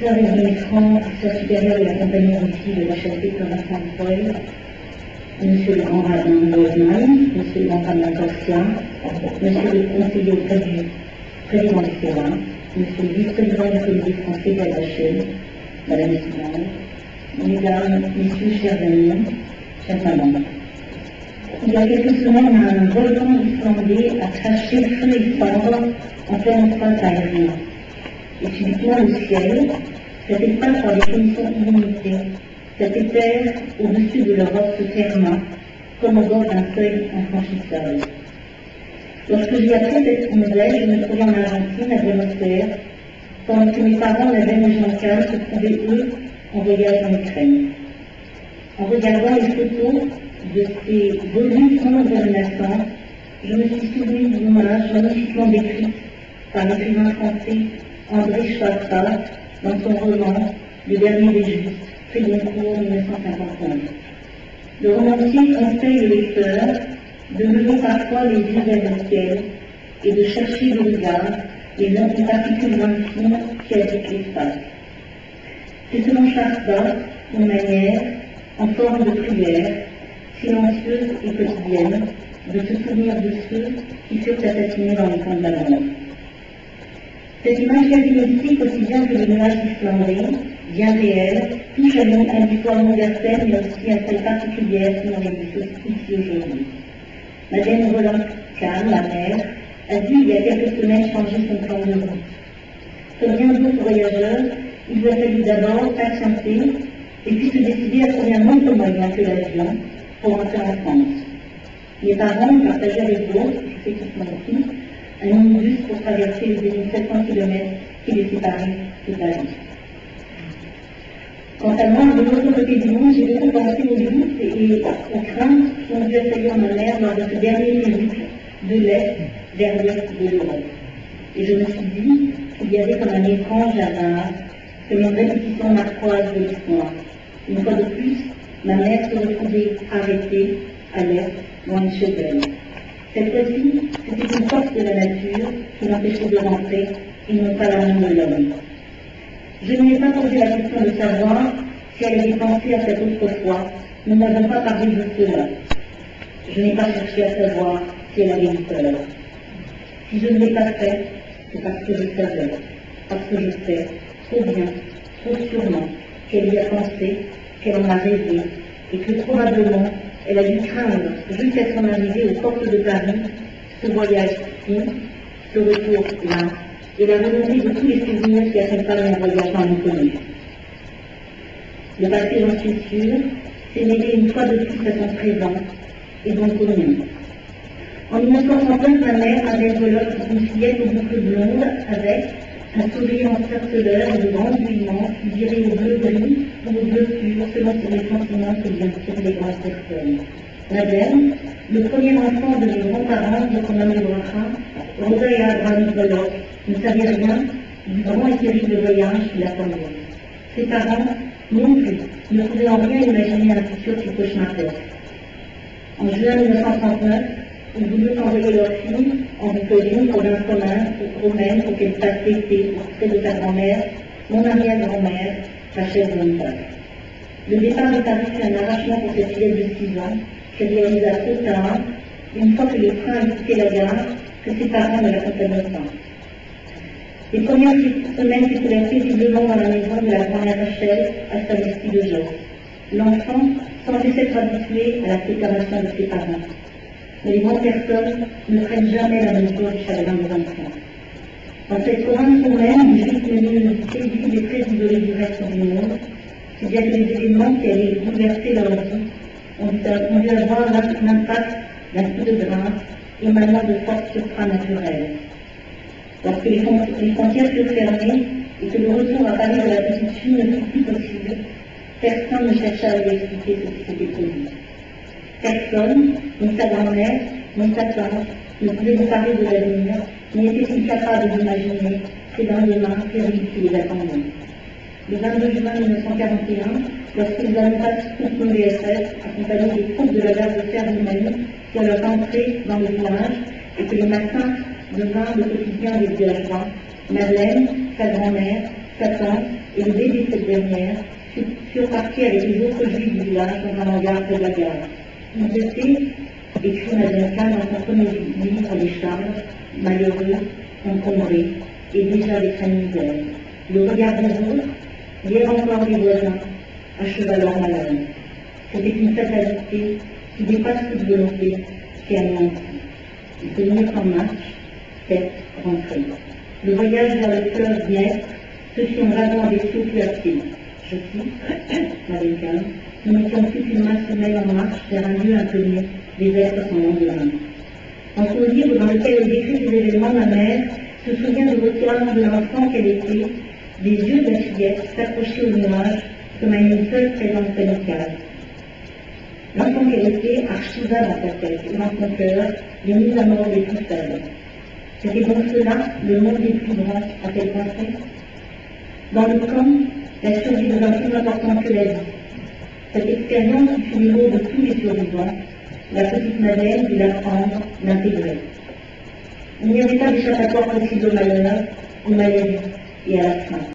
Sœur Irène Franck, sœur supérieure de la compagnie ici de la château Thomas Saint-Paul, Monsieur le grand rabbin Goldman, Monsieur le grand rabbin Garcia, Monsieur le conseiller auprès du président du Sénat, Monsieur le vice-président du comité français d'Albachel, Madame Esclave, Mesdames, Messieurs, chers amis, chers mamans. Il y a quelques semaines, un volcan islandais a craché feu et cendres en plein espace aérien. Et subitement au ciel, cet espace par des conditions illimitées, cet éther au-dessus de l'Europe se ferma, comme au bord d'un seuil infranchissable. Lorsque j'ai appris cette nouvelle, je me trouvais en Argentine, à Buenos Aires, pendant que mes parents, la belle et Jean-Carl, se trouvaient, eux, en voyage en Ukraine. En regardant les photos de ces volumes sans naissance, je me suis souvenu d'une image magnifiquement décrite par l'écrivain français André Schwarzbach dans son roman Le Dernier des Justes, prix Goncourt 1959. Le romancier conseille le lecteur de lever parfois les yeux vers le ciel et de chercher le regard les particules intimes qui habitent l'espace. C'est selon Schwarzbach une manière, en forme de prière, silencieuse et quotidienne, de se souvenir de ceux qui furent assassinés dans les camps de la mort. Cette image quasi mystique, aussi bien que le nuage islandais, bien réel, touche à l'histoire universelle, mais aussi à celle particulière qui nous réunit ici aujourd'hui. Madeleine Roland-Kahn, la mère, a dû il y a quelques semaines changer son plan de route. Comme bien d'autres voyageurs, il lui a fallu d'abord patienter et puis se décider à trouver un autre moyen que l'avion pour rentrer en France. Mes parents partageaient avec d'autres, je sais qu'ils sont aussi, un minibus pour traverser les 2700 km qui les séparaient de Paris. Quant à moi, de l'autre côté du monde, j'ai beaucoup pensé aux doutes et aux craintes qui ont dû assaillir ma mère lors de ce dernier périple de l'Est vers l'Ouest de l'Europe. Et je me suis dit qu'il y avait comme un étrange hasard, comme une répétition narquoise de l'histoire. Une fois de plus, ma mère se retrouvait arrêtée à l'Est, loin de chez elle. Cette fois-ci, c'était une force de la nature qui l'empêchait de rentrer et non pas la main de l'homme. Je ne lui ai pas posé la question de savoir si elle avait pensé à cette autre fois. Nous n'avons pas parlé de cela. Je n'ai pas cherché à savoir si elle avait eu peur. Si je ne l'ai pas fait, c'est parce que je savais, parce que je sais, trop bien, trop sûrement, qu'elle y a pensé, qu'elle en a rêvé, et que probablement, elle a dû craindre, jusqu'à son arrivée aux portes de Paris, ce voyage-ci, ce retour-là, et la volonté de tous les souvenirs qui accompagnent un voyage dans l'inconnu. Le passé, j'en suis sûre, s'est mêlé une fois de plus à son présent, et donc au mien. En 1969, ma mère avait enveloppé une fillette aux boucles blondes avec un sourire encercleur et de grands huilements qui viraient au bleu gris ou au bleu pur selon les sentiments que bien sûr les grandes personnes. Madeleine, le premier enfant de mes grands-parents, de son ami Bracha, Rosa et Abraham Nicolas, ne savait rien du grand et terrible voyage qui l'attendait. Ses parents, non plus, ne pouvaient en rien imaginer un futur si cauchemardesque. En juin 1939, ils voulaient envoyer leur fille en Bucovine, province romaine, pour qu'elle passe l'été auprès de sa grand-mère, mon arrière-grand-mère, Rachel Zonta. Le départ de Paris fut un arrachement pour cette fillette de 6 ans, qui réalisa trop tard, une fois que le train a quitté la gare, que ses parents ne l'accompagnaient pas. Les premières semaines s'écoulèrent paisiblement dans la maison de la grand-mère Rachel à Saint-Esprit de Josse. L'enfant semblait s'être habitué à la séparation de ses parents. Mais les grandes personnes ne prennent jamais la mesure du chagrin des enfants. Dans cette province romaine, les juifs paisibles et très isolés du reste du monde, c'est bien que les événements qui allaient bouleverser leur vie ont dû avoir l'impact d'un coup de grâce émanant de forces supranaturelles. Lorsque les frontières furent fermées et que le retour à Paris de la petite fille ne fut plus possible, personne ne chercha à lui expliquer ce qui s'était produit. Personne, ni sa grand-mère, ni sa tante, ne pouvait lui parler de l'avenir, ni était-il capable d'imaginer ces lendemains terribles qui les attendaient. Le 22 juin 1941, lorsqu'ils avaient passé le VSS, accompagnés des troupes de la garde de fer d'Humanie, sur leur entrée dans le village, et que le matin devint le quotidien des villageois, Madeleine, sa grand-mère, sa tante et le bébé de cette dernière furent partis avec les autres juifs du village dans un hangar près de la gare. Ils étaient, écrit Nadenka dans son premier livre Les Charles, malheureux, encombrés et déjà des trains de misère. Le regard des autres, hier encore des voisins, acheva leur malheur. C'était une fatalité qui dépasse toute volonté, qui anéantit. Ils se mirent en marche, tête rentrée. Le voyage vers le fleuve Dniepr se fit en wagon avec ceux qui à pied. Je cite, Nadenka, nous n'étions plus qu'une masse humaine en marche vers un lieu inconnu, des êtres sans lendemain. Dans son livre dans lequel elle décrit ces événements, ma mère se souvient du retour de l'enfant qu'elle était, des yeux de la fillette s'accrochaient au nuage comme à une seule présence amicale. L'enfant qu'elle était archiva dans sa tête et dans son cœur les mises à mort des plus faibles. C'était donc cela, le monde des plus grands, a-t-elle pensé? Dans le camp, la survie devint plus importante que la vie. Cette expérience qui fut le mot de tous les survivants, la petite Madeleine dut l'apprendre, l'intégrer. Il n'y avait pas d'échappatoire possible au malheur, aux maladies et à la faim.